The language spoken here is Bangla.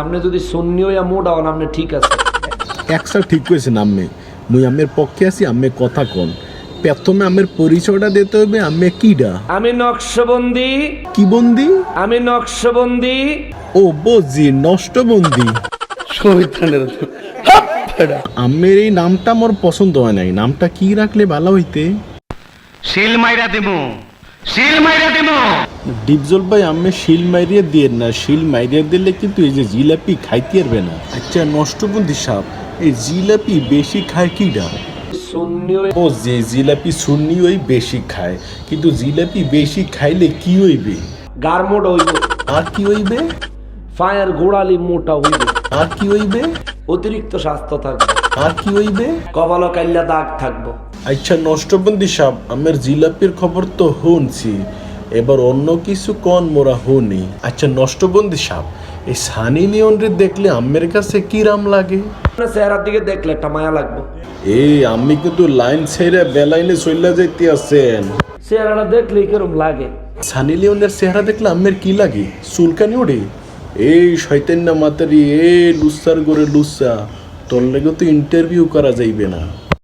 আপনি যদি সুন্নি হইয়া মোটা হন আপনি ঠিক আছে। একশো ঠিক করেছেন আম্মে, মুই আমের পক্ষে আছি, আম্মে কথা কন। প্রথমে আমের পরিচয়টা দিতে হবে, আম্মে কিডা? আমি নকশবন্দি। কি বন্দি? আমি নকশবন্দি। ও বুঝি, নষ্টবন্দি। আম্মের এই নামটা আমার পছন্দ হয় নাই, নামটা কি রাখলে ভালো হইতে? শিল মাইরা দিমু, শিল মাইরা দিমু। ডিপজল ভাই, আম্মে শিল মাইরিয়ে দিয়ে না, শিল মাইরিয়ে দিলে কিন্তু এই যে জিলাপি খাইতে পারবে না। আচ্ছা নষ্টবন্দি সাপ, এই জিলাপি বেশি খায় কিডা? সুন্নি হইয়া ও যে জিলাপি সুন্নি ওই বেশি খায়, কিন্তু জিলাপি বেশি খাইলে কি হইবে? গার মোটা হইব, আর কি হইবে? পায়ের গোড়ালি মোটা হইব, আর কি হইবে? অতিরিক্ত স্বাস্থ্য থাকবে, আর কি হইবে? কপাল কাইল্লা দাগ থাকবো। আচ্ছা নষ্টবন্দি সাপ, আমার জিলাপির খবর তো শুনছি, এবার অন্য কিছু কন মোরা শুনি। আচ্ছা নষ্টবন্দি সাপ, এই সানি লিওন রে দেখলে আমের কাছে কি রাম লাগে? আপনার চেহারার দিকে দেখলে একটা মায়া লাগবে। এই আমি কিন্তু লাইন ছেড়ে বেলাইনে চইলা যাইতে আছেন। চেহারাটা দেখলেই কিরম লাগে। সানি লিওনের চেহারা দেখলে আমের কি লাগে? চুলকানি ওঠে? এই শয়তান না মাতারি, এ লুসার করে লুসা, তোর লেগে তো ইন্টারভিউ করা যাইবে না।